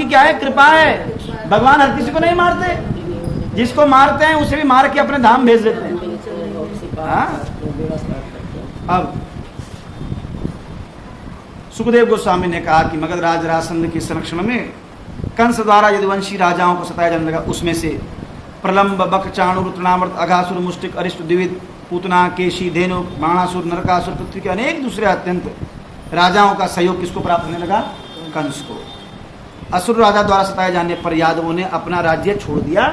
की क्या है? कृपा है। भगवान हर किसी को नहीं मारते, जिसको मारते हैं उसे भी मार के अपने धाम भेज देते हैं। अब सुखदेव गोस्वामी ने कहा कि मगध राज राजसंध के संरक्षण में कंस द्वारा यदुवंशी राजाओं को सताया जाने लगा। उसमें से प्रलंब, बक, चाणूर, तृणावर्त, अघासुर, मुष्टिक, अरिष्ट, द्विविद, पूतना, केशी, धेनु, बाणासुर, नरकासुर, पृथ्वी के अनेक दूसरे अत्यंत राजाओं का सहयोग किसको प्राप्त होने लगा? कंस को। असुर राजा द्वारा सताए जाने पर यादवों ने अपना राज्य छोड़ दिया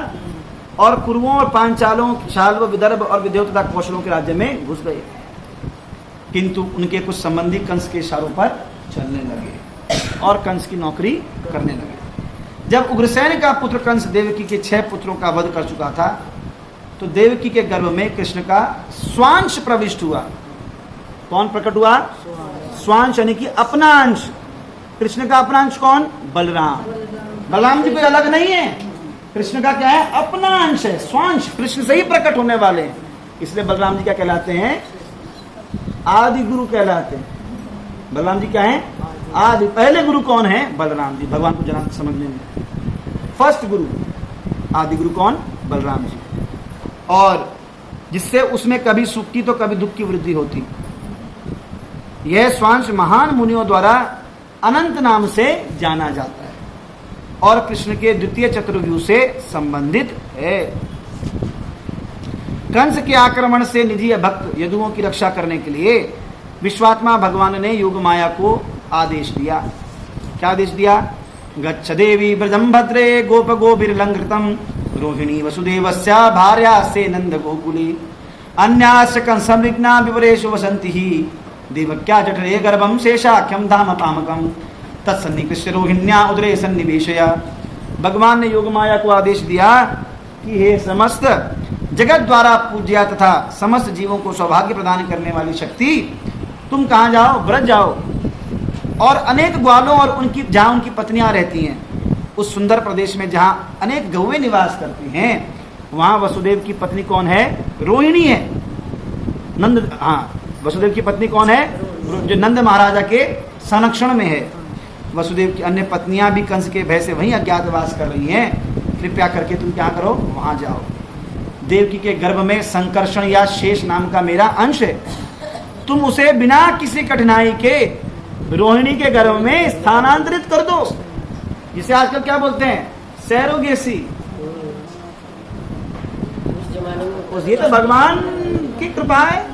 और कुरुओं और पांचालों, शाल्व, विदर्भ और विदेह तथा कौशलों के राज्य में घुस गए। किंतु उनके कुछ संबंधी कंस के इशारों पर चलने लगे और कंस की नौकरी करने लगे। जब उग्रसेन का पुत्र कंस देवकी के 6 पुत्रों का वध कर चुका था तो देवकी के गर्भ में कृष्ण का स्वांश प्रविष्ट हुआ। कौन प्रकट हुआ? स्वांश यानी कि अपना अंश। कृष्ण का अपना अंश कौन? बलराम। बलराम जी कोई अलग नहीं है, कृष्ण का क्या है? अपना अंश है। स्वांश कृष्ण से ही प्रकट होने वाले हैं, इसलिए बलराम जी क्या कहलाते हैं? आदि गुरु कहलाते हैं। बलराम जी क्या है? आदि। पहले गुरु कौन है? बलराम जी। भगवान को जना समझने में फर्स्ट गुरु, आदि गुरु कौन? बलराम जी। और जिससे उसमें कभी सुख की तो कभी दुख की वृद्धि होती। यह स्वांश महान मुनियों द्वारा अनंत नाम से जाना जाता है और कृष्ण के द्वितीय चतुर्व्यूह से संबंधित है। कंस के आक्रमण से निजी भक्त यदुओं की रक्षा करने के लिए विश्वात्मा भगवान ने योग माया को आदेश दिया। क्या आदेश दिया? गच्छ देवी ब्रजम भद्रे गोप गोभिर्लंघृतम रोहिणी वसुदेवस्य भार्या से नंद गोकुली अन्यास कंसं विघ्ना विवरेषु वसंति ही देवक्या जठरे गर्भम शेषाख्यम धाम पामकम तत्सन्निकृष्य रोहिण्या उदरे सन्निवेशया। भगवान ने योग माया को आदेश दिया कि हे समस्त जगत द्वारा पूज्या तथा समस्त जीवों को सौभाग्य प्रदान करने वाली शक्ति, तुम कहाँ जाओ? ब्रज जाओ और अनेक ग्वालों और उनकी जहाँ उनकी पत्नियां रहती हैं उस सुंदर प्रदेश में जहाँ अनेक गौएं निवास करती हैं वहाँ वसुदेव की पत्नी कौन है? रोहिणी है। नंद, हाँ, वसुदेव की पत्नी कौन है? जो नंद महाराजा के संरक्षण में है। वसुदेव की अन्य पत्नियां भी कंस के भय से वहीं अज्ञातवास कर रही हैं। कृपया करके तुम क्या करो? वहां जाओ। देवकी के गर्भ में संकर्षण या शेष नाम का मेरा अंश है, तुम उसे बिना किसी कठिनाई के रोहिणी के गर्भ में स्थानांतरित कर दो, जिसे आजकल क्या बोलते हैं? सैरोगेसी। ये तो भगवान की कृपा है।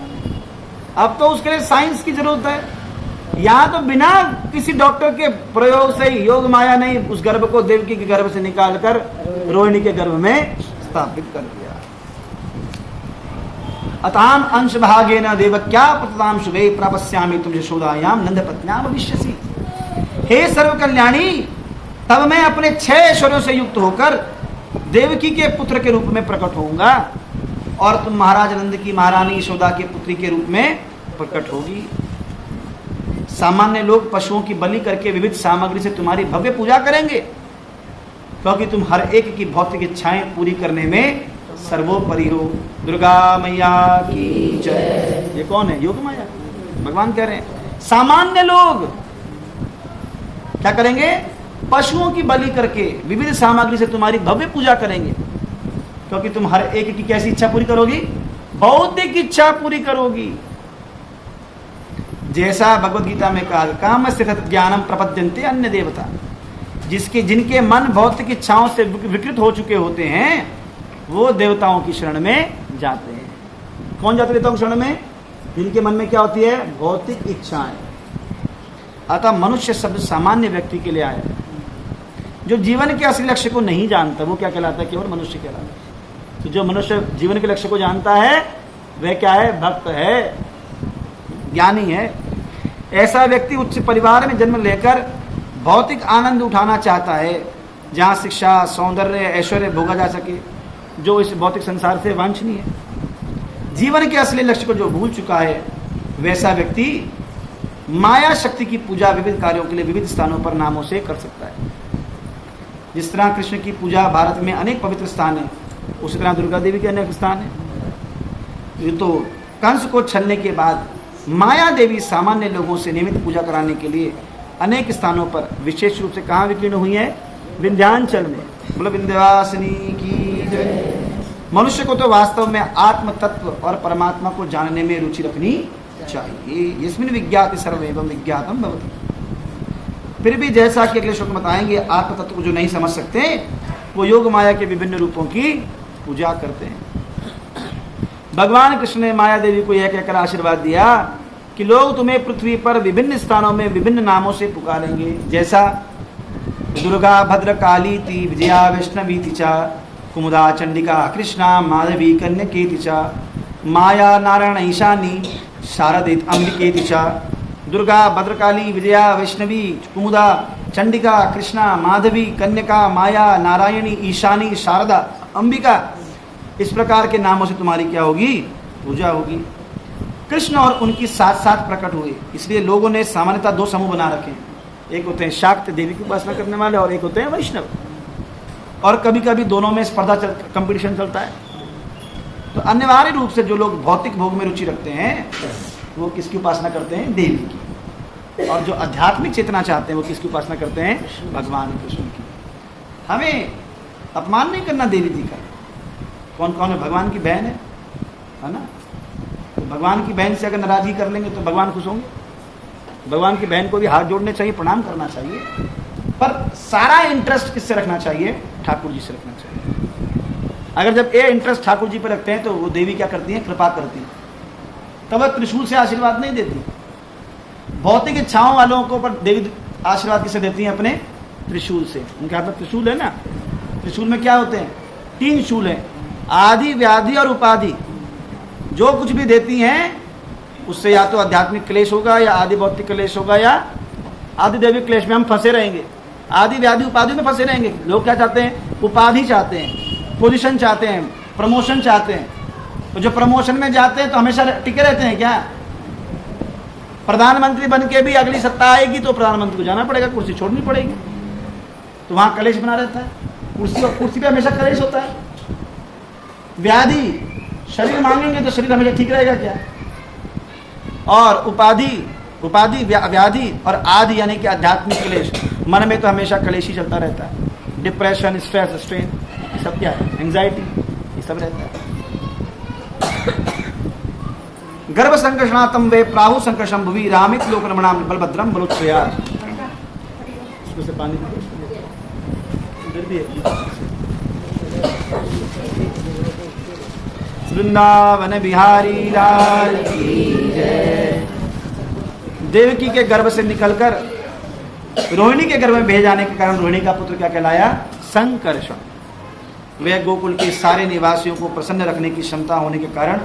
अब तो उसके लिए साइंस की जरूरत है। यहाँ तो बिना किसी डॉक्टर के प्रयोग से योग माया ने उस गर्भ को देवकी के गर्भ से निकालकर रोहिणी के गर्भ में स्थापित कर दिया। अताम अंश भागे न देवक्या प्रतताम शुभे प्रापस्यामि तुम यशोदायाम नंद पत्न्या भविष्यसि। हे सर्व कल्याणी, तब मैं अपने 6 ऐश्वर्यों से युक्त होकर देवकी के पुत्र के रूप में प्रकट होऊंगा और तुम महाराज नंद की महारानी यशोदा के पुत्री के रूप में प्रकट होगी। सामान्य लोग पशुओं की बलि करके विविध सामग्री से तुम्हारी भव्य पूजा करेंगे, क्योंकि तुम हर एक की भौतिक इच्छाएं पूरी करने में सर्वोपरि हो। दुर्गा मैया की जय। ये कौन है? योग माया। भगवान कह रहे हैं सामान्य लोग क्या करेंगे? पशुओं की बलि करके विविध सामग्री से तुम्हारी भव्य पूजा करेंगे, क्योंकि तुम हर एक की कैसी इच्छा पूरी करोगी? भौतिक इच्छा पूरी करोगी। जैसा भगवद गीता में कहा, काम स्थित ज्ञानम प्रपद्यन्ते अन्य देवता। जिनके मन भौतिक इच्छाओं से विकृत हो चुके होते हैं वो देवताओं की शरण में जाते हैं। कौन जाते देवताओं की शरण में? जिनके मन में क्या होती है? भौतिक इच्छाएं। अतः मनुष्य शब्द सामान्य व्यक्ति के लिए आया है। जो जीवन के असली लक्ष्य को नहीं जानता वो क्या कहलाता है? केवल मनुष्य कहलाता है। तो जो मनुष्य जीवन के लक्ष्य को जानता है वह क्या है? भक्त है, ज्ञानी है। ऐसा व्यक्ति उच्च परिवार में जन्म लेकर भौतिक आनंद उठाना चाहता है, जहाँ शिक्षा, सौंदर्य, ऐश्वर्य भोगा जा सके, जो इस भौतिक संसार से वांछनीय है। जीवन के असली लक्ष्य को जो भूल चुका है वैसा व्यक्ति माया शक्ति की पूजा विविध कार्यों के लिए विविध स्थानों पर नामों से कर सकता है। जिस तरह कृष्ण की पूजा भारत में अनेक पवित्र स्थान है, उसी तरह दुर्गा देवी के अनेक स्थान है। ये तो कंस को छलने के बाद माया देवी सामान्य लोगों से नियमित पूजा कराने के लिए अनेक स्थानों पर विशेष रूप से कहाँ विकीर्ण हुई है? विंध्याचल में। बोलो विंध्यवासिनी की जय। मनुष्य को तो वास्तव में आत्म तत्व और परमात्मा को जानने में रुचि रखनी चाहिए। यस्मिन् विज्ञाति सर्वैवं विज्ञातम् भवति। फिर भी जैसा कि अगले श्लोक में बताएंगे, आत्म तत्व को जो नहीं समझ सकते वो योग माया के विभिन्न रूपों की पूजा करते हैं। भगवान कृष्ण ने माया देवी को यह कहकर आशीर्वाद दिया कि लोग तुम्हें पृथ्वी पर विभिन्न स्थानों में विभिन्न नामों से पुकारेंगे, जैसा दुर्गा भद्र काली ती विजया वैष्णवी तिचा कुमुदा चंडिका कृष्णा माधवी कन्यकेति च माया नारायण ईशानी शारदेत अम्बिकेति च। दुर्गा भद्रकाली विजया वैष्णवी कुमुदा चंडिका कृष्णा माधवी कन्यका माया नारायणी ईशानी शारदा अंबिका, इस प्रकार के नामों से तुम्हारी क्या होगी? पूजा होगी। कृष्ण और उनकी साथ साथ प्रकट हुए, इसलिए लोगों ने सामान्यतः दो समूह बना रखे हैं। एक होते हैं शाक्त देवी की उपासना करने वाले और एक होते हैं वैष्णव। और कभी कभी दोनों में स्पर्धा कंपटीशन चलता है। तो अनिवार्य रूप से जो लोग भौतिक भोग में रुचि रखते हैं वो किसकी उपासना करते हैं? देवी की। और जो आध्यात्मिक चेतना चाहते हैं वो किसकी उपासना करते हैं? भगवान कृष्ण की। हमें अपमान नहीं करना देवी जी का। कौन कौन है? भगवान की बहन है ना। तो भगवान की बहन से अगर नाराजगी कर लेंगे तो भगवान खुश होंगे? भगवान की बहन को भी हाथ जोड़ने चाहिए, प्रणाम करना चाहिए, पर सारा इंटरेस्ट किससे रखना चाहिए? ठाकुर जी से रखना चाहिए। अगर जब ये इंटरेस्ट ठाकुर जी पर रखते हैं तो वो देवी क्या करती हैं? कृपा करती हैं। तब वह त्रिशूल से आशीर्वाद नहीं देती। भौतिक इच्छाओं वालों को पर देवी आशीर्वाद किससे देती हैं? अपने त्रिशूल से। उनके हाथ में त्रिशूल है ना। त्रिशूल में क्या होते हैं? 3 शूल हैं, आदि व्याधि और उपाधि। जो कुछ भी देती हैं उससे या तो आध्यात्मिक क्लेश होगा या आदि भौतिक क्लेश होगा या आदि दैविक क्लेश में हम फंसे रहेंगे। आदि व्याधि उपाधि में फंसे रहेंगे। लोग क्या चाहते हैं? उपाधि चाहते हैं, पोजीशन चाहते हैं, प्रमोशन चाहते हैं। तो जो प्रमोशन में जाते हैं तो हमेशा टिके रहते हैं क्या? प्रधानमंत्री बन के भी अगली सत्ता आएगी तो प्रधानमंत्री को जाना पड़ेगा, कुर्सी छोड़नी पड़ेगी। तो वहां कलेश बना रहता है। कुर्सी पे हमेशा कलेश होता है। व्याधि, शरीर मांगेंगे तो शरीर हमेशा ठीक रहेगा क्या? और उपाधि व्याधि और आदि यानी कि आध्यात्मिक क्लेश, मन में तो हमेशा क्लेश ही चलता रहता है। डिप्रेशन, स्ट्रेस, स्ट्रेन, ये सब क्या है? एंजाइटी, ये सब रहता है। गर्भ संकर्षणातम वे प्राहु संकर्षम भुवि रामित लोक रमणाम बलभद्रम बलोत्सया। उसमें से पानी इधर भी है। वृंदावन बिहारी लाल की जय। देवकी के गर्भ से निकलकर रोहिणी के गर्भ में भेज जाने के कारण रोहिणी का पुत्र क्या कहलाया? संकर्षण। वह गोकुल के सारे निवासियों को प्रसन्न रखने की क्षमता होने के कारण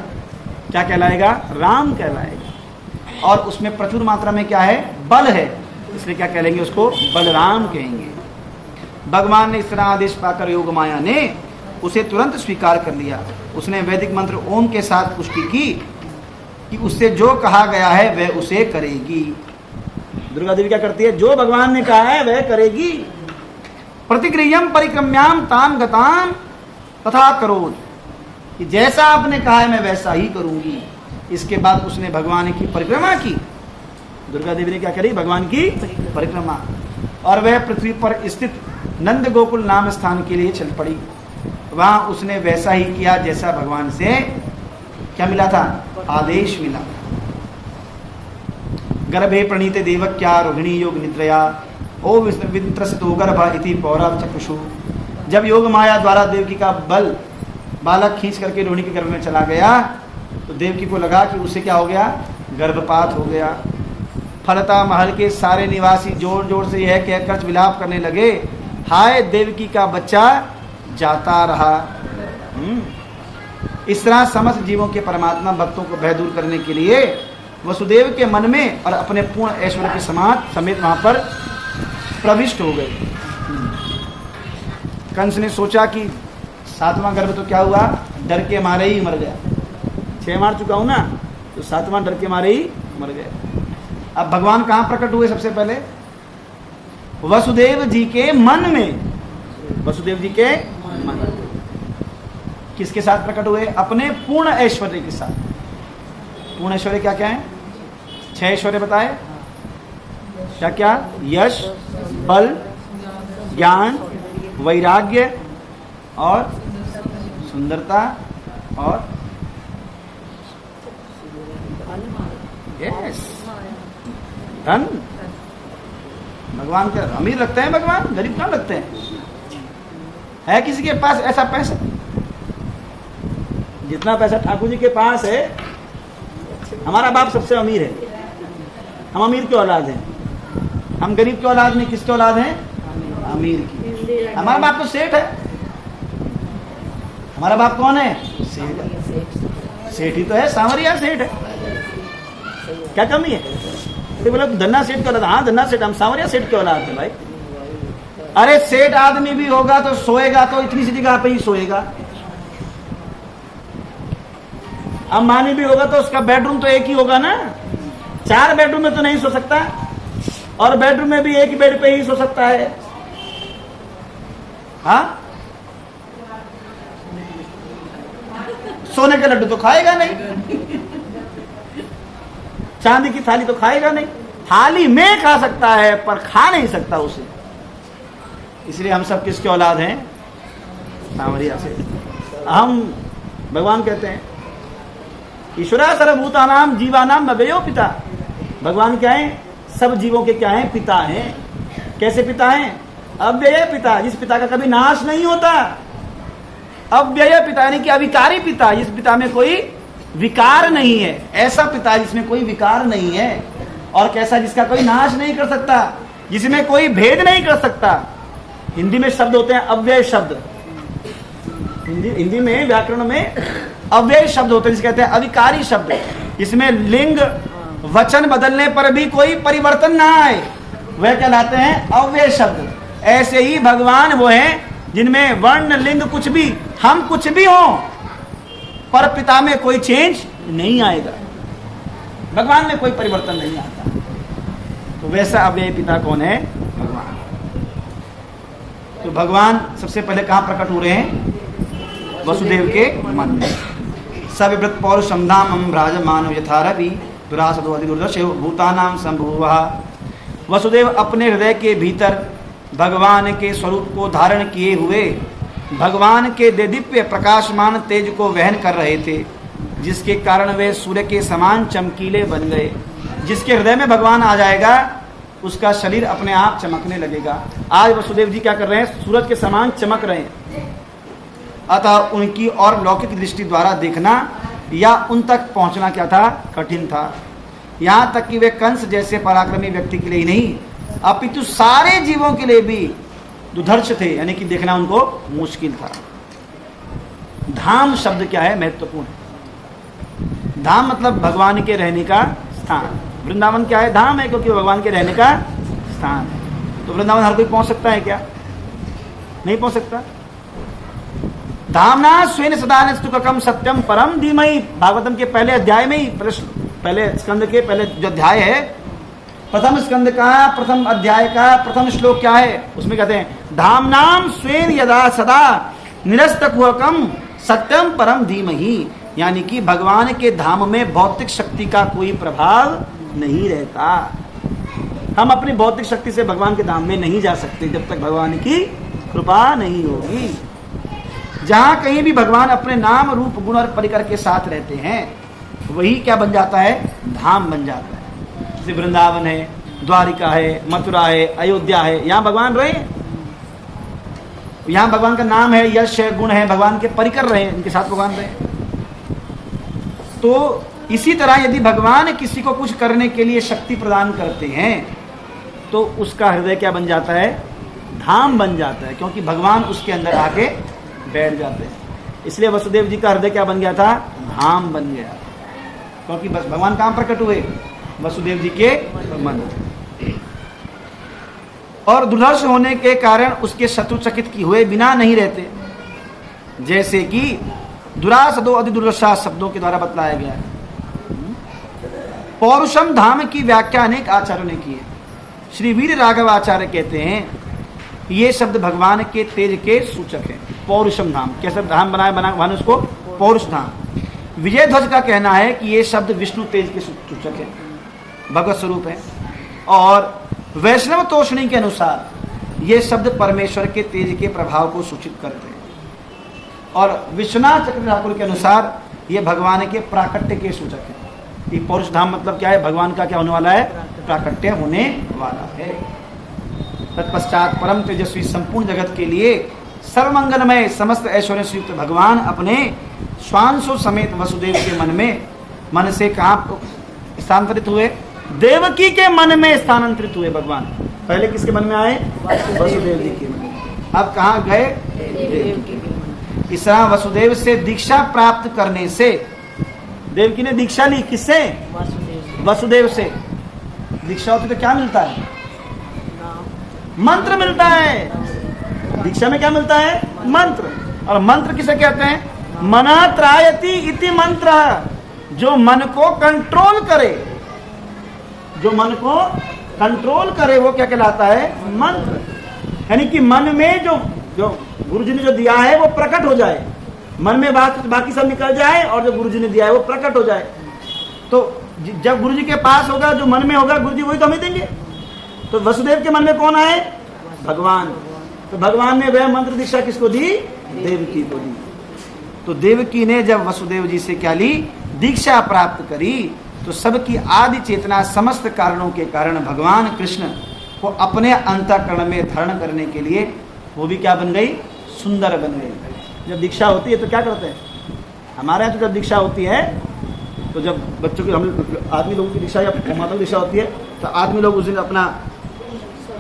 क्या कहलाएगा? राम कहलाएगा। और उसमें प्रचुर मात्रा में क्या है? बल है, इसलिए क्या कहेंगे? उसको बलराम कहेंगे। भगवान ने इस तरह आदेश पाकर योग माया ने उसे तुरंत स्वीकार कर लिया। उसने वैदिक मंत्र ओम के साथ पुष्टि की कि उससे जो कहा गया है वह उसे करेगी। दुर्गा देवी क्या करती है? जो भगवान ने कहा है वह करेगी। प्रतिक्रियम परिक्रम्याम ताम गताम तथा करोज, कि जैसा आपने कहा है मैं वैसा ही करूंगी। इसके बाद उसने भगवान की परिक्रमा की। दुर्गा देवी ने क्या करी? भगवान की परिक्रमा। और वह पृथ्वी पर स्थित नंद गोकुल नाम स्थान के लिए चल पड़ी। वहां उसने वैसा ही किया जैसा भगवान से क्या मिला था? आदेश मिला। गर्भे प्रणीते देवक्या रोहिणी योग निद्रया ओ वित्रसितो गर्भ इति पौराव चक्षुषु। जब योग माया द्वारा देवकी का बालक खींच करके रोहिणी के गर्भ में चला गया तो देवकी को लगा कि उससे क्या हो गया? गर्भपात हो गया। फलता महल के सारे निवासी जोर जोर से यह कहकर विलाप करने लगे, हाय देवकी का बच्चा जाता रहा। इस तरह समस्त जीवों के परमात्मा भक्तों को भय दूर करने के लिए वसुदेव के मन में और अपने पूर्ण ऐश्वर्य के समेत वहां पर प्रविष्ट हो गए। कंस ने सोचा कि 7वां गर्भ तो क्या हुआ? डर के मारे ही मर गया। 6 मार चुका हूं ना, तो 7वां डर के मारे ही मर गया। अब भगवान कहां प्रकट हुए? सबसे पहले वसुदेव जी के मन में। वसुदेव जी के मन किसके साथ प्रकट हुए? अपने पूर्ण ऐश्वर्य के साथ। पूर्ण ऐश्वर्य क्या क्या है? 6 ऐश्वर्य बताए। क्या क्या? यश, बल, ज्ञान, वैराग्य और सुंदरता और यस धन। भगवान का अमीर लगते हैं, भगवान गरीब कहाँ लगते हैं? है किसी के पास ऐसा पैसा? जितना पैसा ठाकुर जी के पास है, हमारा बाप सबसे अमीर है। हम अमीर की औलाद हैं, हम गरीब की औलाद नहीं। किसकी औलाद हैं? अमीर की। हमारा बाप तो सेठ है। हमारा बाप कौन है? सेठ। सेठ ही तो है, सांवरिया सेठ है। क्या कमी है? तो बोला धन्ना सेठ की औलाद। हाँ धन्ना सेठ, हम सांवरिया सेठ की औलाद है भाई। अरे सेठ आदमी भी होगा तो सोएगा तो इतनी सी जगह पे ही सोएगा। अंबानी भी होगा तो उसका बेडरूम तो एक ही होगा ना, 4 बेडरूम में तो नहीं सो सकता, और बेडरूम में भी एक ही बेड पे ही सो सकता है। हाँ, सोने के लड्डू तो खाएगा नहीं, चांदी की थाली तो खाएगा नहीं। थाली में खा सकता है पर खा नहीं सकता उसे। इसलिए हम सब किसके औलाद हैं? सांवरिया से। हम भगवान कहते हैं ईश्वरा सर्वभूतानाम जीवानाम अव्ययो पिता। भगवान क्या है? सब जीवों के क्या है? पिता हैं। कैसे पिता हैं? अव्यय पिता, जिस पिता का कभी नाश नहीं होता। अव्यय पिता यानी कि अविकारी पिता, जिस पिता में कोई विकार नहीं है। ऐसा पिता जिसमें कोई विकार नहीं है। और कैसा? जिसका कोई नाश नहीं कर सकता, जिसमें कोई भेद नहीं कर सकता। हिंदी में शब्द होते हैं अव्यय शब्द। हिंदी में व्याकरण में अव्यय शब्द होते हैं, जिसे कहते हैं अविकारी शब्द। इसमें लिंग वचन बदलने पर भी कोई परिवर्तन ना आए, वह कहलाते हैं अव्यय शब्द। ऐसे ही भगवान वो हैं जिनमें वर्ण लिंग कुछ भी, हम कुछ भी हो, पर पिता में कोई चेंज नहीं आएगा। भगवान में कोई परिवर्तन नहीं आता। तो वैसा अव्यय पिता कौन है? भगवान। तो भगवान सबसे पहले कहां प्रकट हो रहे हैं? वसुदेव के मन में। सविव्रत पौरुषम धामम राजमानव यथा रवि दुरासदो अधिदुर्दशो भूतानाम संभुवः। वसुदेव अपने हृदय के भीतर भगवान के स्वरूप को धारण किए हुए भगवान के दिव्य प्रकाशमान तेज को वहन कर रहे थे, जिसके कारण वे सूर्य के समान चमकीले बन गए। जिसके हृदय में भगवान आ जाएगा उसका शरीर अपने आप चमकने लगेगा। आज वसुदेव जी क्या कर रहे हैं? सूरज के समान चमक रहे हैं। अतः उनकी और लौकिक दृष्टि द्वारा देखना या उन तक पहुंचना क्या था? कठिन था। यहाँ तक कि वे कंस जैसे पराक्रमी व्यक्ति के लिए ही नहीं, अपितु सारे जीवों के लिए भी दुधर्ष थे, यानी कि देखना उनको मुश्किल था। धाम शब्द क्या है? महत्वपूर्ण है। धाम मतलब भगवान के रहने का स्थान। वृंदावन क्या है? धाम है, क्योंकि भगवान के रहने का स्थान है। तो वृंदावन हर कोई पहुंच सकता है क्या? नहीं पहुंच सकता। धामना स्वेन सदा स्तुकम सत्यम परम धीमहि। भागवतम के पहले अध्याय में ही, पहले स्कंद के पहले जो अध्याय है, प्रथम स्कंद का प्रथम अध्याय का प्रथम श्लोक क्या है? उसमें कहते हैं धामनाम स्वेन यदा सदा निरस्तकुहकम सत्यम परम धीमहि। यानी कि भगवान के धाम में भौतिक शक्ति का कोई प्रभाव नहीं रहता। हम अपनी भौतिक शक्ति से भगवान के धाम में नहीं जा सकते जब तक भगवान की कृपा नहीं होगी। जहां कहीं भी भगवान अपने नाम रूप गुण और परिकर के साथ रहते हैं, वही क्या बन जाता है? धाम बन जाता है। जैसे वृंदावन है, द्वारिका है, मथुरा है, अयोध्या है, यहाँ भगवान रहे। यहाँ भगवान का नाम है, यश है, गुण है, भगवान के परिकर रहे, इनके साथ भगवान रहे। तो इसी तरह यदि भगवान किसी को कुछ करने के लिए शक्ति प्रदान करते हैं तो उसका हृदय क्या बन जाता है? धाम बन जाता है, क्योंकि भगवान उसके अंदर आके बैठ जाते हैं। इसलिए वसुदेव जी का हृदय क्या बन गया था? धाम बन गया, क्योंकि बस भगवान कहाँ प्रकट हुए? वसुदेव जी के मन। और दुर्धर्ष होने के कारण उसके शत्रुचकित की हुए बिना नहीं रहते, जैसे कि दुरासदो अधिदुर्दशा शब्दों के द्वारा बतलाया गया है। पौरुषम धाम की व्याख्या अनेक आचार्यों ने की है। श्री वीर राघव आचार्य कहते हैं ये शब्द भगवान के तेज के सूचक है। पौरुषम धाम, कैसे धाम बनाया भगवान उसको? पौरुष धाम। विजय ध्वज का कहना है कि ये शब्द विष्णु तेज के सूचक है, भगवत स्वरूप है। और वैष्णव तोषणी के अनुसार ये शब्द परमेश्वर के तेज के प्रभाव को सूचित करते हैं। और विश्वनाथ चक्र ठाकुर के अनुसार ये भगवान के प्राकट्य के सूचक है। ये पौरुष धाम मतलब क्या है? भगवान का क्या होने वाला है? प्राकट्य होने वाला है। तत्पश्चात परम तेजस्वी संपूर्ण जगत के लिए सर्वमंगलमय समस्त ऐश्वर्य से युक्त भगवान अपने स्वांशों समेत वसुदेव के मन से कहाँ स्थानांतरित हुए? देवकी के मन में स्थानांतरित हुए भगवान। पहले किसके मन में आए? वसुदेव जी के मन में। अब कहाँ गए? देवकी के मन। इस तरह वसुदेव से दीक्षा प्राप्त करने से, देवकी ने दीक्षा ली किससे? वसुदेव से। दीक्षा होती तो क्या मिलता है? मंत्र मिलता है। दीक्षा में क्या मिलता है? मंत्र। और मंत्र किसे कहते हैं? मना त्रायति इति मंत्र। जो मन को कंट्रोल करे, जो मन को कंट्रोल करे वो क्या कहलाता है? मंत्र। यानी कि मन में जो गुरु जी ने जो दिया है वो प्रकट हो जाए, मन में बाकी सब निकल जाए और जो गुरु जी ने दिया है वो प्रकट हो जाए। तो जब गुरु जी के पास होगा, जो मन में होगा, गुरु जी वही तो हमें देंगे। तो वसुदेव के मन में कौन आए? भगवान। तो भगवान ने वह मंत्र दीक्षा किसको दी? देवकी को दी। तो देवकी ने जब वसुदेव जी से क्या ली? दीक्षा प्राप्त करी। तो सबकी आदि चेतना समस्त कारणों के कारण भगवान कृष्ण को अपने अंतःकरण में धारण करने के लिए वो भी क्या बन गई? सुंदर बन गई। जब दीक्षा होती है तो क्या करते हैं? हमारे यहाँ तो जब दीक्षा होती है तो जब बच्चों की, हम आदमी लोगों की दीक्षा या माता की दीक्षा होती है तो आदमी लोग उस दिन अपना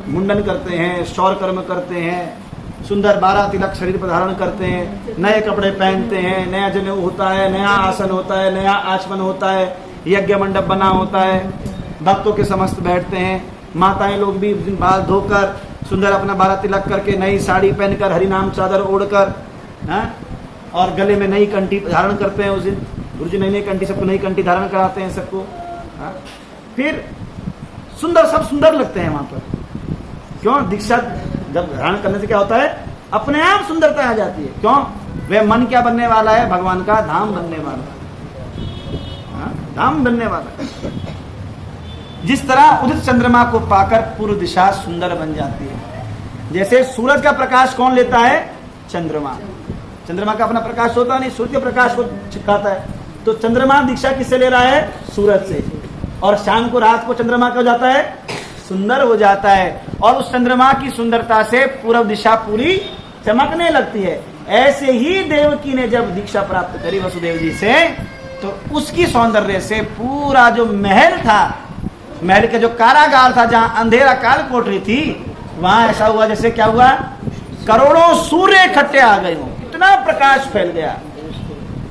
मुंडन करते हैं, शौर कर्म करते हैं, सुंदर 12 तिलक शरीर पर धारण करते हैं, नए कपड़े पहनते हैं, नया जनेऊ होता है, नया आसन होता है, नया आचमन होता है, यज्ञ मंडप बना होता है, भक्तों के समस्त बैठते हैं। माताएं लोग भी उस दिन बाल धोकर सुंदर अपना 12 तिलक करके नई साड़ी पहनकर हरि नाम चादर ओढ़कर और गले में नई कंठी धारण करते हैं। उस दिन गुरु जी नई कंठी, सबको नई कंठी धारण कराते हैं सबको। फिर सुंदर, सब सुंदर लगते हैं वहां पर। क्यों? दीक्षा जब धारण करने से क्या होता है? अपने आप सुंदरता आ जाती है। क्यों? वह मन क्या बनने वाला है? भगवान का धाम बनने वाला है। धाम बनने वाला है। जिस तरह उदित चंद्रमा को पाकर पूर्व दिशा सुंदर बन जाती है। जैसे सूरज का प्रकाश कौन लेता है? चंद्रमा। चंद्रमा का अपना प्रकाश होता नहीं, सूर्य के प्रकाश को छिपाता है। तो चंद्रमा दीक्षा किससे ले रहा है? सूरज से। और शाम को, रात को चंद्रमा क्या हो जाता है? सुंदर हो जाता है। और उस चंद्रमा की सुंदरता से पूर्व दिशा पूरी चमकने लगती है। ऐसे ही देवकी ने जब दीक्षा प्राप्त करी वसुदेव जी से, तो उसकी सौंदर्य से पूरा जो महल था, महल का जो कारागार था, जहां अंधेरा काल कोठरी थी, वहां ऐसा हुआ जैसे क्या हुआ? करोड़ों सूर्य इकट्ठे आ गए हो। इतना प्रकाश फैल गया।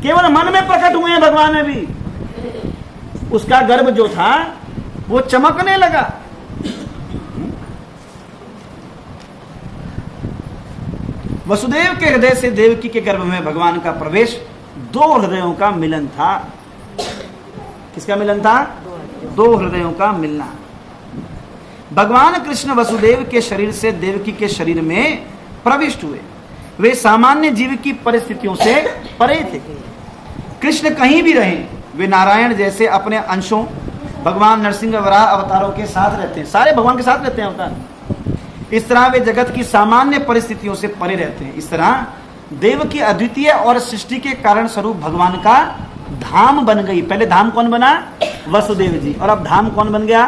केवल मन में प्रकट हुए हैं भगवान में भी। उसका गर्भ जो था वो चमकने लगा। वसुदेव के हृदय से देवकी के गर्भ में भगवान का प्रवेश 2 हृदयों का मिलन था। किसका मिलन था? 2 हृदयों का मिलना। भगवान कृष्ण वसुदेव के शरीर से देवकी के शरीर में प्रविष्ट हुए। वे सामान्य जीव की परिस्थितियों से परे थे। कृष्ण कहीं भी रहे, वे नारायण जैसे अपने अंशों भगवान नरसिंह वराह अवतारों के साथ रहते हैं। सारे भगवान के साथ रहते हैं अवतार। इस तरह वे जगत की सामान्य परिस्थितियों से परे रहते हैं। इस तरह देव की अद्वितीय और सृष्टि के कारण स्वरूप भगवान का धाम बन गई। पहले धाम कौन बना? वसुदेव जी। और अब धाम कौन बन गया?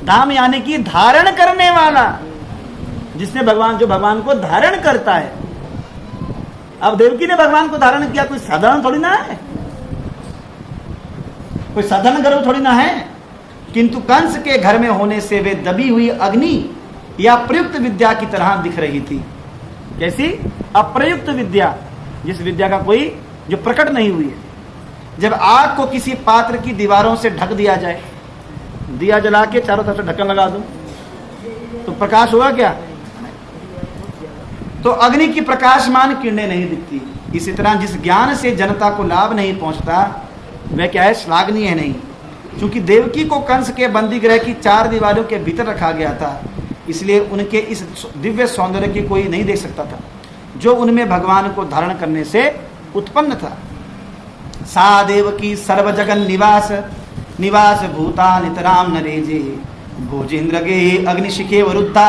धाम यानी कि धारण करने वाला, जिसने भगवान, जो भगवान को धारण करता है। अब देवकी ने भगवान को धारण किया, कोई साधारण थोड़ी ना है, कोई साधारण गर्भ थोड़ी ना है। किंतु कंस के घर में होने से वे दबी हुई अग्नि या प्रयुक्त विद्या की तरह दिख रही थी। कैसी? अप्रयुक्त विद्या, जिस विद्या का कोई, जो प्रकट नहीं हुई है। जब आग को किसी पात्र की दीवारों से ढक दिया जाए, दिया जला के चारों तरफ से ढक्कन लगा दूं, तो प्रकाश हुआ क्या? तो अग्नि की प्रकाशमान किरणें नहीं दिखती। इसी तरह जिस ज्ञान से जनता को लाभ नहीं पहुंचता, वह क्या है? श्लाघनीय है नहीं। क्योंकि देवकी को कंस के बंदी गृह की 4 दीवारों के भीतर रखा गया था, इसलिए उनके इस दिव्य सौंदर्य की कोई नहीं देख सकता था, जो उनमें भगवान को धारण करने से उत्पन्न था। सा देवकी सर्व जगन निवास निवास भूता नितराम नरेजे भोजेन्द्र गे अग्निशिखे वरुद्धा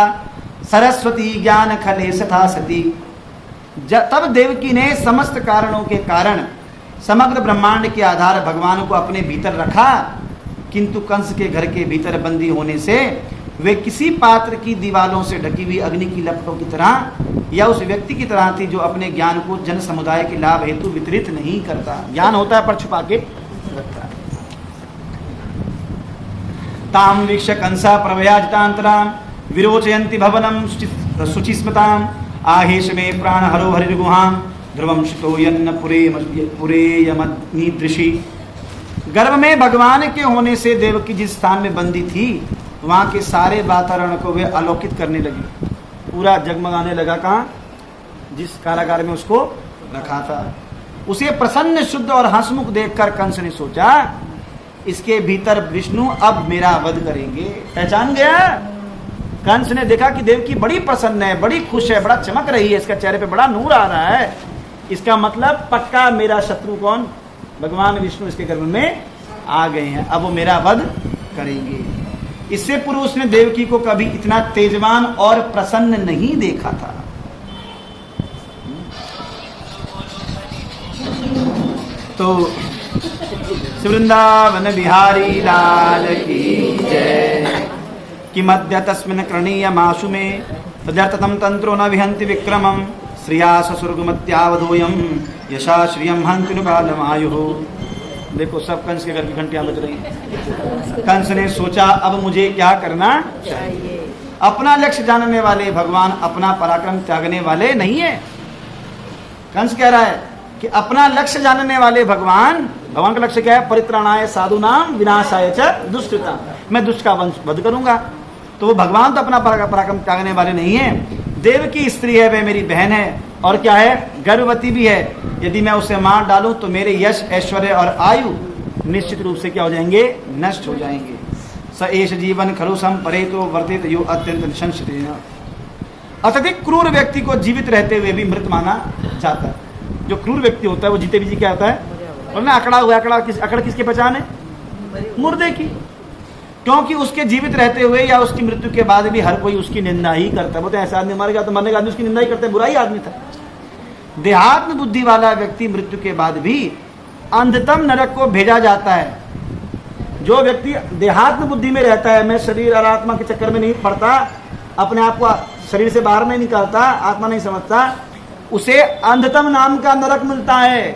सरस्वती ज्ञान खले सथा सती। तब देवकी ने समस्त कारणों के कारण समग्र ब्रह्मांड के आधार भगवान को अपने भीतर रखा, किंतु कंस के घर के भीतर बंदी होने से वे किसी पात्र की दीवालों से ढकी हुई अग्नि की लपटों की तरह या उस व्यक्ति की तरह थी जो अपने ज्ञान को जन समुदाय के लाभ हेतु वितरित नहीं करता। ज्ञान होता है पर छुपा के रखता है। ताम वीक्ष कंसा प्रभयाजितांतराम विरोचयन्ति भवनम शुचिस्मताम आहेश में प्राण हरो हरिर्गुहाम ध्रुवम शितो यन्न पुरेयमग्निदृशि। गर्भ में भगवान के होने से देवकी जिस स्थान में बंदी थी वहां के सारे वातावरण को वे अलौकित करने लगी, पूरा जगमगाने लगा। कहाँ? जिस कारागार में उसको रखा था। उसे प्रसन्न शुद्ध और हंसमुख देखकर कंस ने सोचा इसके भीतर विष्णु अब मेरा वध करेंगे। पहचान गया कंस ने, देखा कि देवकी बड़ी प्रसन्न है, बड़ी खुश है, बड़ा चमक रही है, इसका चेहरे पे बड़ा नूर आ रहा है, इसका मतलब पक्का मेरा शत्रु कौन? भगवान विष्णु इसके गर्भ में आ गए हैं, अब वो मेरा वध करेंगे। इससे पूर्व उसने देवकी को कभी इतना तेजवान और प्रसन्न नहीं देखा था। तो वृंदावन बिहारी लाल की जय। कि मध्य तस्मिन् करणीय माशु में तदर्थतम तंत्रो न विहंति विक्रमम श्रिया ससुर्गमत्यावधोयम यशा श्रियम हंति बालमायु। देखो सब कंस के घर की घंटियां बज रही हैं। कंस ने सोचा अब मुझे क्या करना चाहिए। अपना लक्ष्य जानने वाले भगवान अपना पराक्रम त्यागने वाले नहीं है। कंस कह रहा है कि अपना लक्ष्य जानने वाले भगवान का लक्ष्य क्या है? परित्राणाय साधुनाम विनाशाय च दुष्कृताम। मैं दुष्ट का वध करूंगा। तो वो भगवान तो अपना पराक्रम त्यागने वाले नहीं है। देवकी स्त्री है, वे मेरी बहन है और क्या है? गर्भवती भी है। यदि मैं उसे मार डालूं तो मेरे यश ऐश्वर्य और आयु निश्चित रूप से क्या हो जाएंगे? नष्ट हो जाएंगे। स एष जीवन खलु संपरेतो वर्तित यो अत्यंत निशंसितेन। अत्यधिक क्रूर व्यक्ति को जीवित रहते हुए भी मृत माना जाता है। जो क्रूर व्यक्ति होता है वो जीते भी क्या होता है? और ना अकड़ा हुआ, अकड़ किसकी पहचान है? मुर्दे की। क्योंकि उसके जीवित रहते हुए या उसकी मृत्यु के बाद भी हर कोई उसकी निंदा ही करता है। बोलते हैं ऐसा आदमी मर गया तो मरने का आदमी उसकी निंदा ही करता है, बुरा ही आदमी था। देहात्म बुद्धि वाला व्यक्ति मृत्यु के बाद भी अंधतम नरक को भेजा जाता है। जो व्यक्ति देहात्म बुद्धि में रहता है, मैं शरीर और आत्मा के चक्कर में नहीं पड़ता, अपने आप को शरीर से बाहर नहीं निकालता, आत्मा नहीं समझता, उसे अंधतम नाम का नरक मिलता है।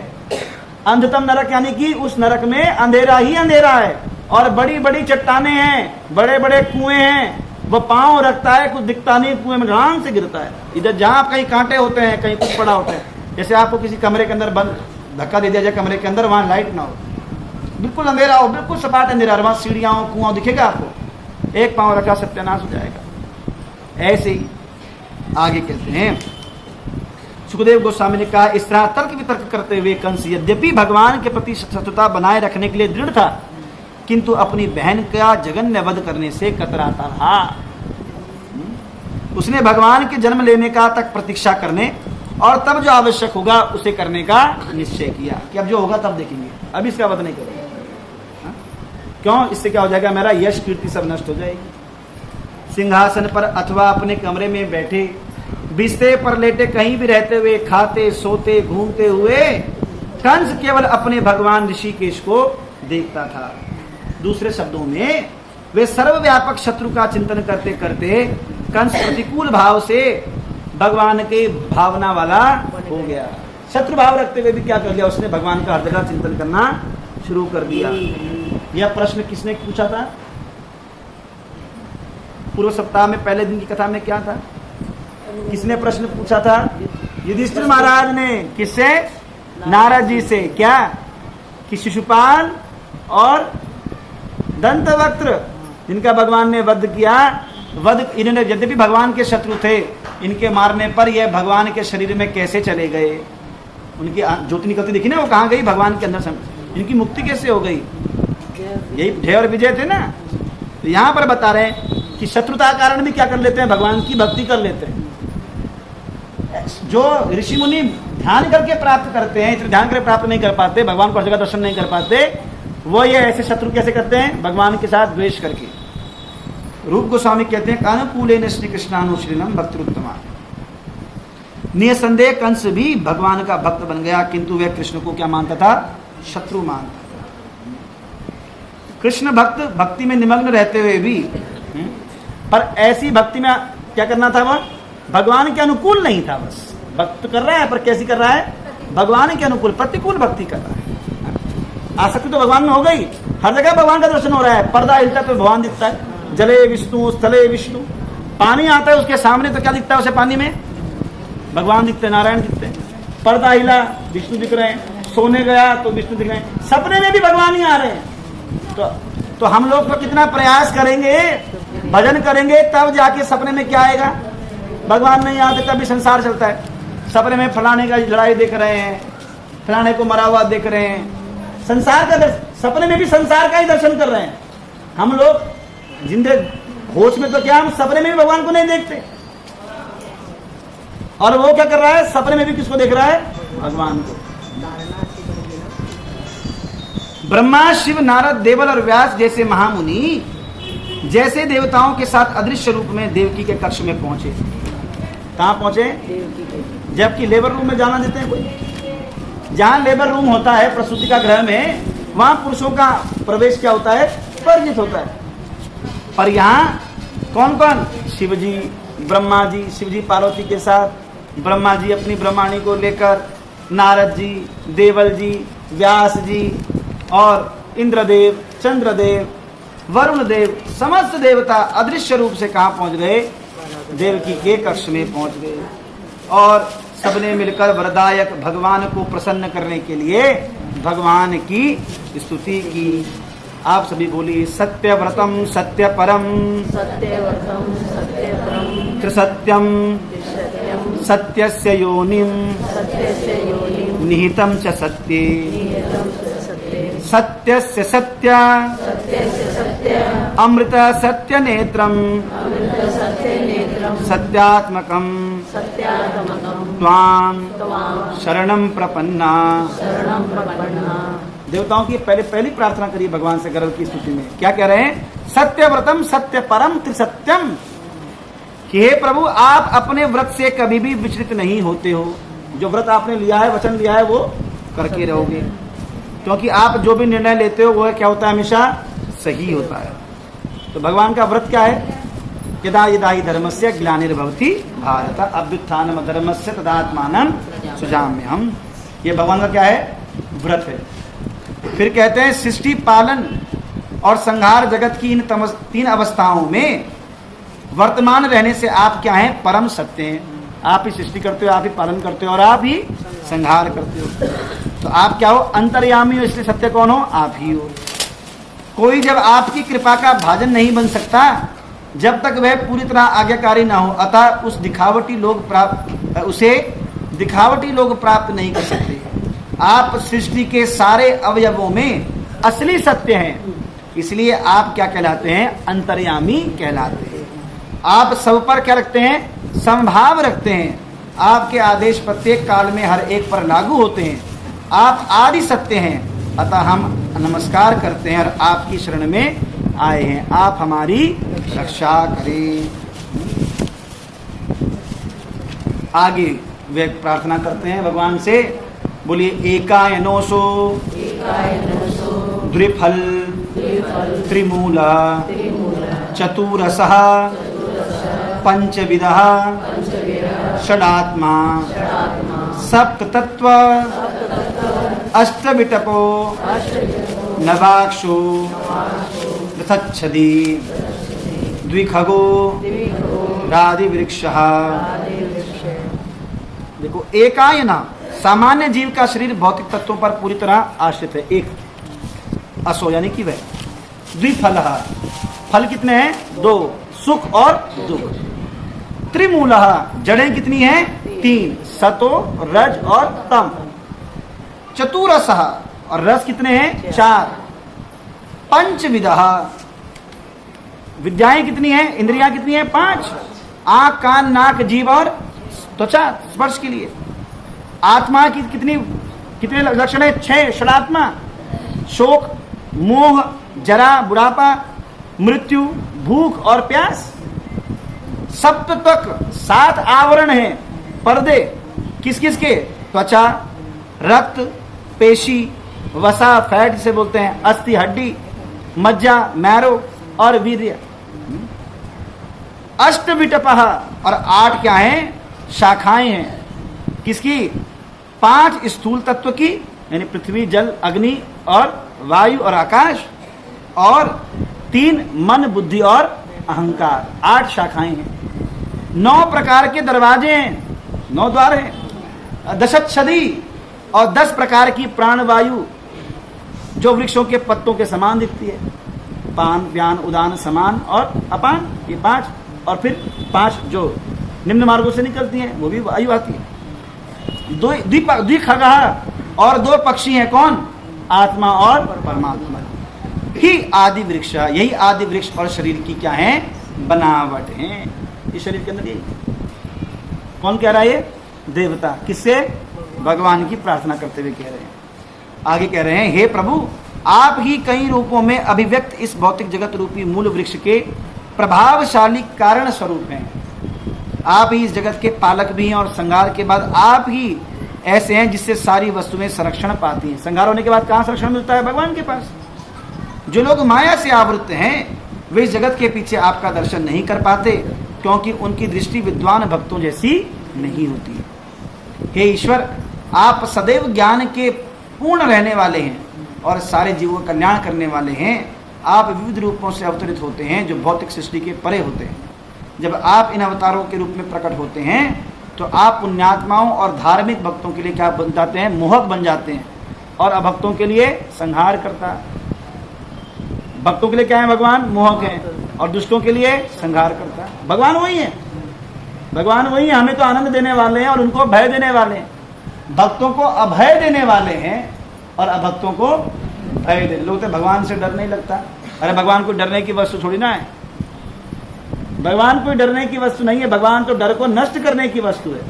अंधतम नरक यानी कि उस नरक में अंधेरा ही अंधेरा है और बड़ी बड़ी चट्टाने हैं, बड़े बड़े कुएं हैं। वो पांव रखता है, कुछ दिखता नहीं, कुएं में ढलान से गिरता है। इधर जहां कहीं कांटे होते हैं, कहीं कुछ पड़ा होता है, जैसे आपको किसी कमरे के अंदर बंद धक्का दे दिया जाए कमरे के अंदर, वहां लाइट ना हो, बिल्कुल अंधेरा हो, बिल्कुल सपाट अंधेरा, वहां सीढ़ियां हो, कुआं दिखेगा आपको, एक पांव रखा सत्यानाश हो जाएगा। ऐसे ही आगे कहते हैं सुखदेव गोस्वामी ने कहा, इस तरह तर्क वितर्क करते हुए कंस यद्यपि भगवान के प्रति शत्रुता बनाए रखने के लिए दृढ़ था, किंतु अपनी बहन का जघन्य वध करने से कतराता रहा। उसने भगवान के जन्म लेने का तक प्रतीक्षा करने और तब जो आवश्यक होगा उसे करने का निश्चय किया कि अब जो होगा तब देखेंगे, अब इसका वध नहीं करेंगे। क्यों? इससे क्या हो जाएगा? मेरा यश कीर्ति सब नष्ट हो जाएगी। सिंहासन पर अथवा अपने कमरे में बैठे, बिस्तर पर लेटे, कहीं भी रहते हुए, खाते सोते घूमते हुए कंस केवल अपने भगवान ऋषिकेश को देखता था। दूसरे शब्दों में वे सर्वव्यापक शत्रु का चिंतन करते करते कंस प्रतिकूल भाव से भगवान के भावना वाला हो गया। शत्रु भाव रखते हुए भी क्या कर लिया उसने? भगवान का हृदय का चिंतन करना शुरू कर दिया। यह प्रश्न किसने पूछा था? पूर्व सप्ताह में पहले दिन की कथा में क्या था? किसने प्रश्न पूछा था? युधिष्ठिर महाराज ने। किससे? नारद जी से। क्या? कि शिशुपाल और दंतवक्त्र जिनका भगवान ने वध किया, इन्होंने यद्यपि भगवान के शत्रु थे, इनके मारने पर यह भगवान के शरीर में कैसे चले गए? उनकी ज्योति निकलती देखी ना, वो कहाँ गई? भगवान के अंदर से। इनकी मुक्ति कैसे हो गई? यही जय और विजय थे ना। तो यहाँ पर बता रहे हैं कि शत्रुता कारण भी क्या कर लेते हैं? भगवान की भक्ति कर लेते हैं। जो ऋषि मुनि ध्यान करके प्राप्त करते हैं, इतना ध्यान करके प्राप्त नहीं कर पाते, भगवान को हर जगह दर्शन नहीं कर पाते, वो ये ऐसे शत्रु कैसे करते हैं? भगवान के साथ द्वेष करके। रूप गोस्वामी कहते हैं अनुकूलेन श्री कृष्णानुशीलनम भक्तिरुत्तमा। निसंदेह कंस भी भगवान का भक्त बन गया, किंतु वह कृष्ण को क्या मानता था? शत्रु मानता था। कृष्ण भक्त भक्ति में निमग्न रहते हुए भी पर ऐसी भक्ति में क्या करना था? वह भगवान के अनुकूल नहीं था। बस भक्त कर रहा है पर कैसी कर रहा है? भगवान के अनुकूल प्रतिकूल भक्ति कर रहा है। आसक्ति तो भगवान में हो गई, हर जगह भगवान का दर्शन हो रहा है, पर्दा हिलता है तो भगवान दिखता है, जले विष्णु स्थले विष्णु, पानी आता है उसके सामने तो क्या दिखता है उसे? पानी में भगवान दिखते हैं, नारायण दिखते हैं। पर्दा हिला विष्णु दिख रहे हैं, सोने गया तो विष्णु दिख रहे हैं, सपने में भी भगवान ही आ रहे हैं। तो हम लोग तो कितना प्रयास करेंगे, भजन करेंगे, तब जाके सपने में क्या आएगा? भगवान नहीं आते तब भी संसार चलता है। सपने में फलाने का लड़ाई देख रहे हैं, फलाने को मरा हुआ देख रहे हैं, संसार का सपने में भी संसार का ही दर्शन कर रहे हैं। हम लोग जिंदे होश में तो क्या, हम सपने में भी भगवान को नहीं देखते। और वो क्या कर रहा है? सपने में भी किसको देख रहा है? भगवान को। ब्रह्मा, शिव, नारद, देवल और व्यास जैसे महामुनि जैसे देवताओं के साथ अदृश्य रूप में देवकी के कक्ष में पहुंचे। कहां पहुंचे? जबकि लेबर रूम में जाना देते हैं कोई? जहां लेबर रूम होता है प्रसूति का गृह में, वहां पुरुषों का प्रवेश क्या होता है? वर्जित होता है। पर यहाँ कौन कौन? शिव जी, ब्रह्मा जी, शिव जी पार्वती के साथ, ब्रह्मा जी अपनी ब्रह्माणी को लेकर, नारद जी, देवल जी, व्यास जी और इंद्रदेव, चंद्रदेव, वरुण देव, समस्त देवता अदृश्य रूप से कहाँ पहुंच गए? देवकी के कक्ष में पहुंच गए। और सबने मिलकर वरदायक भगवान को प्रसन्न करने के लिए भगवान की स्तुति की। आप सभी बोलिए सत्यव्रतम सत्यपरम त्रिसत्यम सत्यस्य योनिम निहितम च सत्ये सत्यस्य सत्य अमृत सत्य नेत्रम सत्यात्मकम त्वां शरणं प्रपन्ना। देवताओं की पहली प्रार्थना करिए भगवान से गर्भ की स्तुति में। क्या कह रहे हैं? सत्यव्रतम सत्य परम त्रिसत्यम, कि हे प्रभु आप अपने व्रत से कभी भी विचलित नहीं होते हो। जो व्रत आपने लिया है, वचन लिया है, वो करके रहोगे, क्योंकि आप जो भी निर्णय लेते हो वो क्या होता है? हमेशा सही होता है। तो भगवान का व्रत क्या है? यदा यदा हि धर्मस्य ग्लानिर्भवति भारत अभ्युत्थानम धर्मस्य तदात्मानं सृजाम्यहम्। ये भगवान का क्या है? व्रत है। फिर कहते हैं सृष्टि पालन और संहार जगत की इन तीन अवस्थाओं में वर्तमान रहने से आप क्या हैं? परम सत्य हैं। आप ही सृष्टि करते हो, आप ही पालन करते हो और आप ही संहार करते हो। तो आप क्या हो? अंतर्यामी हो, इसलिए सत्य कौन हो? आप ही हो। कोई जब आपकी कृपा का भाजन नहीं बन सकता जब तक वह पूरी तरह आज्ञाकारी ना हो, अतः उसे दिखावटी लोग प्राप्त नहीं कर सकते। आप सृष्टि के सारे अवयवों में असली सत्य हैं, इसलिए आप क्या कहलाते हैं? अंतर्यामी कहलाते हैं। आप सब पर क्या रखते हैं? समभाव रखते हैं। आपके आदेश प्रत्येक काल में हर एक पर लागू होते हैं। आप आदि सत्य हैं, अतः हम नमस्कार करते हैं और आपकी शरण में आए हैं। आप हमारी रक्षा करें। आगे वे प्रार्थना करते हैं भगवान से। बोलिए एकायनोसो द्विफल त्रिमूला चतुरसः पंचविधः षडात्मा सप्ततत्व अष्टविटपो नवाक्षो पृथच्छदी द्विखगो रादिवृक्षः। देखो एकायना सामान्य जीव का शरीर भौतिक तत्वों पर पूरी तरह आश्रित है। एक असो यानी कि वह द्विफल, फल कितने हैं? दो, सुख और दुख। त्रिमूल, जड़ें कितनी हैं? तीन, सतो रज और तम। चतुरस, और रस कितने हैं? चार। पंचविधः, विद्याएं कितनी हैं? इंद्रियां कितनी हैं? पांच। आंख, कान, नाक, जीभ और त्वचा स्पर्श के लिए। आत्मा की कितने लक्षण है? 6। षडात्मा, शोक, मोह, जरा, बुढ़ापा, मृत्यु, भूख और प्यास। सप्त त्वक, 7 आवरण हैं, पर्दे, किस किस के? त्वचा, रक्त, पेशी, वसा, फैट जिसे बोलते हैं, अस्थि, हड्डी, मज्जा, मैरो और वीर्य। अष्ट विटपः, और 8 क्या हैं? शाखाएं हैं। किसकी? 5 स्थूल तत्व की, यानी पृथ्वी, जल, अग्नि और वायु और आकाश, और 3 मन, बुद्धि और अहंकार। 8 शाखाएं हैं। 9 प्रकार के दरवाजे हैं, 9 द्वार हैं। दशच्छदी, और 10 प्रकार की प्राणवायु जो वृक्षों के पत्तों के समान दिखती है। पान, व्यान, उदान, समान और अपान, ये 5, और फिर 5 जो निम्न मार्गों से निकलती हैं, वो भी वायु आती है। द्विखगः, और 2 पक्षी हैं, कौन? आत्मा और परमात्मा। ही आदि वृक्ष, यही आदि वृक्ष और शरीर की क्या है? बनावट है। इस शरीर के अंदर यही, कौन कह रहा है? ये देवता। किससे? भगवान की प्रार्थना करते हुए कह रहे हैं। आगे कह रहे हैं, हे प्रभु, आप ही कई रूपों में अभिव्यक्त इस भौतिक जगत रूपी मूल वृक्ष के प्रभावशाली कारण स्वरूप हैं। आप ही इस जगत के पालक भी हैं, और संहार के बाद आप ही ऐसे हैं जिससे सारी वस्तुएं संरक्षण पाती हैं। संहार होने के बाद कहाँ संरक्षण मिलता है? भगवान के पास। जो लोग माया से आवृत हैं, वे इस जगत के पीछे आपका दर्शन नहीं कर पाते, क्योंकि उनकी दृष्टि विद्वान भक्तों जैसी नहीं होती है। हे ईश्वर, आप सदैव ज्ञान के पूर्ण रहने वाले हैं और सारे जीवों का कल्याण करने वाले हैं। आप विविध रूपों से अवतरित होते हैं जो भौतिक सृष्टि के परे होते हैं। जब आप इन अवतारों के रूप में प्रकट होते हैं तो आप पुण्यात्माओं और धार्मिक भक्तों के लिए क्या बन जाते हैं? मोहक बन जाते हैं, और अभक्तों के लिए संहार करता है। भक्तों के लिए क्या है? भगवान मोहक है, और दुष्टों के लिए संहार करता है। भगवान वही है, भगवान वही है। हमें तो आनंद देने वाले हैं और उनको भय देने वाले हैं। भक्तों को अभय देने वाले हैं और अभक्तों को भय देने। लोग तो भगवान से डर नहीं लगता। अरे भगवान को डरने की वस्तु थोड़ी ना है, भगवान कोई डरने की वस्तु नहीं है। भगवान तो डर को नष्ट करने की वस्तु है।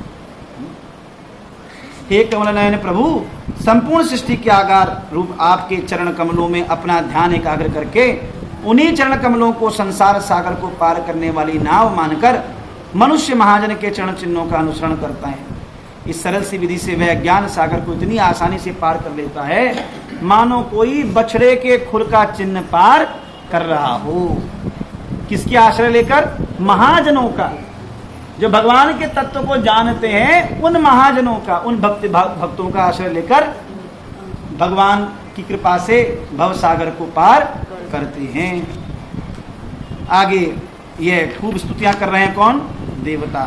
हे कमल नयन प्रभु, संपूर्ण सृष्टि के आकार रूप आपके चरण कमलों में अपना ध्यान एकाग्र करके उन्हीं चरण कमलों को संसार सागर को पार करने वाली नाव मानकर मनुष्य महाजन के चरण चिन्हों का अनुसरण करता है। इस सरल सी विधि से वह ज्ञान सागर को इतनी आसानी से पार कर लेता है मानो कोई बछड़े के खुर का चिन्ह पार कर रहा हो। किसके आश्रय लेकर? महाजनों का, जो भगवान के तत्व को जानते हैं, उन महाजनों का, उन भक्तों का आश्रय लेकर भगवान की कृपा से भव सागर को पार करते हैं। आगे ये खूब स्तुतियां कर रहे हैं, कौन? देवता।